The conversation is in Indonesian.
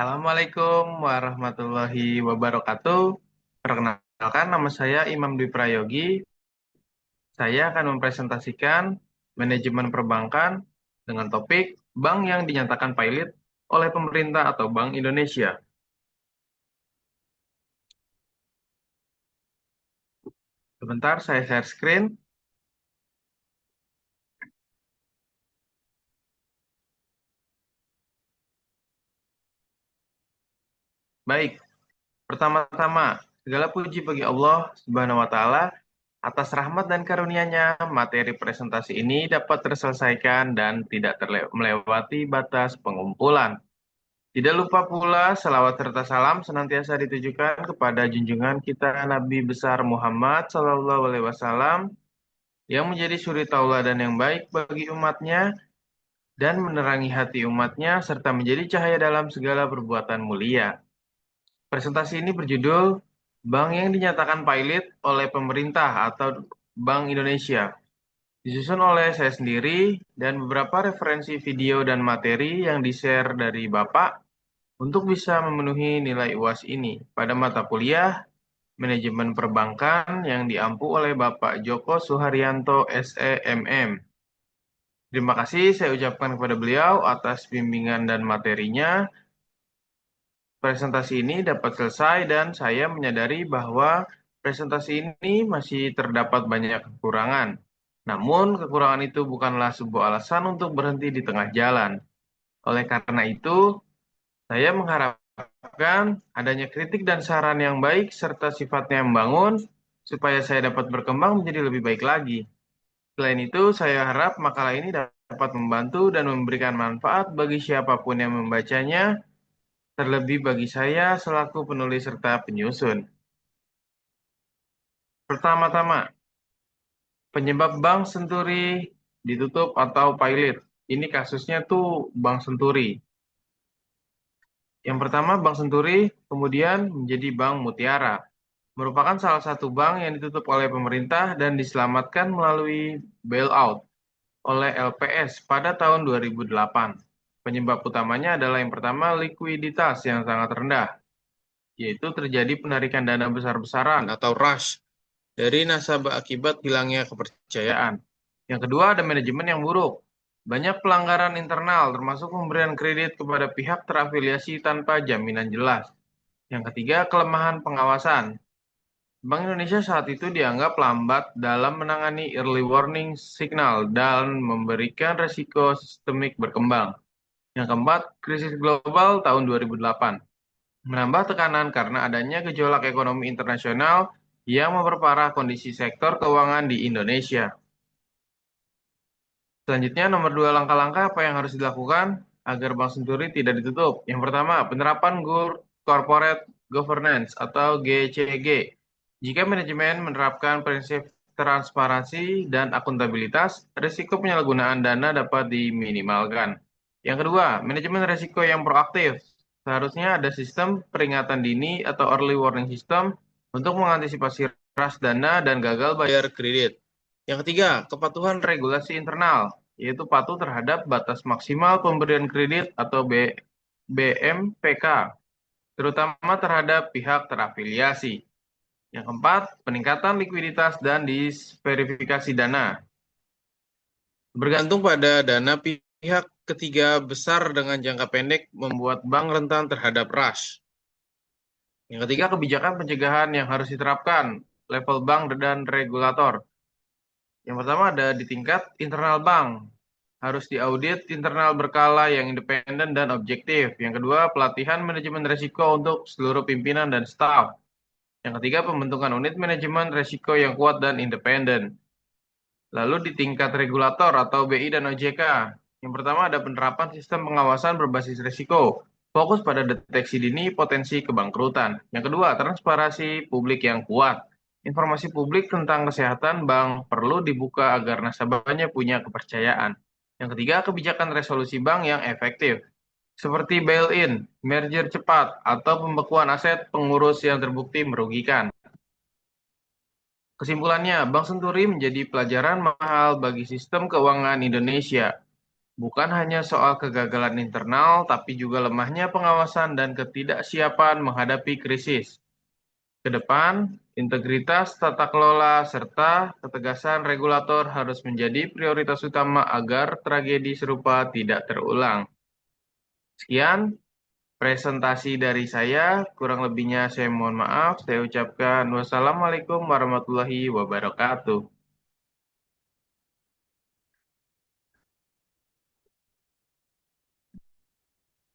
Assalamualaikum warahmatullahi wabarakatuh. Perkenalkan, nama saya Imam Dwi Prayogi. Saya akan mempresentasikan manajemen perbankan dengan topik bank yang dinyatakan pilot oleh pemerintah atau Bank Indonesia. Sebentar, saya share screen. Baik, pertama-tama, segala puji bagi Allah Subhanahu wa Ta'ala atas rahmat dan karunia-Nya. Materi presentasi ini dapat terselesaikan dan tidak melewati batas pengumpulan. Tidak lupa pula salawat serta salam senantiasa ditujukan kepada junjungan kita Nabi besar Muhammad Sallallahu Alaihi Wasallam yang menjadi suri tauladan yang baik bagi umatnya dan menerangi hati umatnya serta menjadi cahaya dalam segala perbuatan mulia. Presentasi ini berjudul Bank yang dinyatakan pilot oleh pemerintah atau Bank Indonesia. Disusun oleh saya sendiri dan beberapa referensi video dan materi yang di-share dari Bapak untuk bisa memenuhi nilai UAS ini pada mata kuliah Manajemen Perbankan yang diampu oleh Bapak Joko Suharyanto SEMM. Terima kasih saya ucapkan kepada beliau atas bimbingan dan materinya. Presentasi ini dapat selesai dan saya menyadari bahwa presentasi ini masih terdapat banyak kekurangan. Namun, kekurangan itu bukanlah sebuah alasan untuk berhenti di tengah jalan. Oleh karena itu, saya mengharapkan adanya kritik dan saran yang baik serta sifatnya membangun supaya saya dapat berkembang menjadi lebih baik lagi. Selain itu, saya harap makalah ini dapat membantu dan memberikan manfaat bagi siapapun yang membacanya, terlebih bagi saya selaku penulis serta penyusun. Pertama-tama, penyebab Bank Senturi ditutup atau pilot. Ini kasusnya tuh Bank Senturi. Yang pertama, Bank Senturi kemudian menjadi Bank Mutiara, merupakan salah satu bank yang ditutup oleh pemerintah dan diselamatkan melalui bailout oleh LPS pada tahun 2008. Penyebab utamanya adalah yang pertama, likuiditas yang sangat rendah, yaitu terjadi penarikan dana besar-besaran atau rush dari nasabah akibat hilangnya kepercayaan. Yang kedua, ada manajemen yang buruk. Banyak pelanggaran internal, termasuk pemberian kredit kepada pihak terafiliasi tanpa jaminan jelas. Yang ketiga, kelemahan pengawasan. Bank Indonesia saat itu dianggap lambat dalam menangani early warning signal dan memberikan resiko sistemik berkembang. Yang keempat, krisis global tahun 2008. Menambah tekanan karena adanya gejolak ekonomi internasional yang memperparah kondisi sektor keuangan di Indonesia. Selanjutnya, nomor 2, langkah-langkah apa yang harus dilakukan agar Bank Senturi tidak ditutup. Yang pertama, penerapan Corporate Governance atau GCG. Jika manajemen menerapkan prinsip transparansi dan akuntabilitas, risiko penyalahgunaan dana dapat diminimalkan. Yang kedua, manajemen risiko yang proaktif. Seharusnya ada sistem peringatan dini atau early warning system untuk mengantisipasi ras dana dan gagal bayar kredit. Yang ketiga, kepatuhan regulasi internal, yaitu patuh terhadap batas maksimal pemberian kredit atau BMPK, terutama terhadap pihak terafiliasi. Yang keempat, peningkatan likuiditas dan diverifikasi dana. Bergantung pada dana pihak ketiga besar dengan jangka pendek membuat bank rentan terhadap rush. Yang ketiga, kebijakan pencegahan yang harus diterapkan level bank dan regulator. Yang pertama ada di tingkat internal bank. Harus diaudit internal berkala yang independen dan objektif. Yang kedua, pelatihan manajemen risiko untuk seluruh pimpinan dan staf. Yang ketiga, pembentukan unit manajemen risiko yang kuat dan independen. Lalu di tingkat regulator atau BI dan OJK. Yang pertama ada penerapan sistem pengawasan berbasis risiko. Fokus pada deteksi dini potensi kebangkrutan. Yang kedua, transparansi publik yang kuat. Informasi publik tentang kesehatan bank perlu dibuka agar nasabahnya punya kepercayaan. Yang ketiga, kebijakan resolusi bank yang efektif. Seperti bail-in, merger cepat, atau pembekuan aset pengurus yang terbukti merugikan. Kesimpulannya, Bank Senturi menjadi pelajaran mahal bagi sistem keuangan Indonesia. Bukan hanya soal kegagalan internal, tapi juga lemahnya pengawasan dan ketidaksiapan menghadapi krisis. Ke depan, integritas tata kelola serta ketegasan regulator harus menjadi prioritas utama agar tragedi serupa tidak terulang. Sekian presentasi dari saya, kurang lebihnya saya mohon maaf. Saya ucapkan wassalamualaikum warahmatullahi wabarakatuh.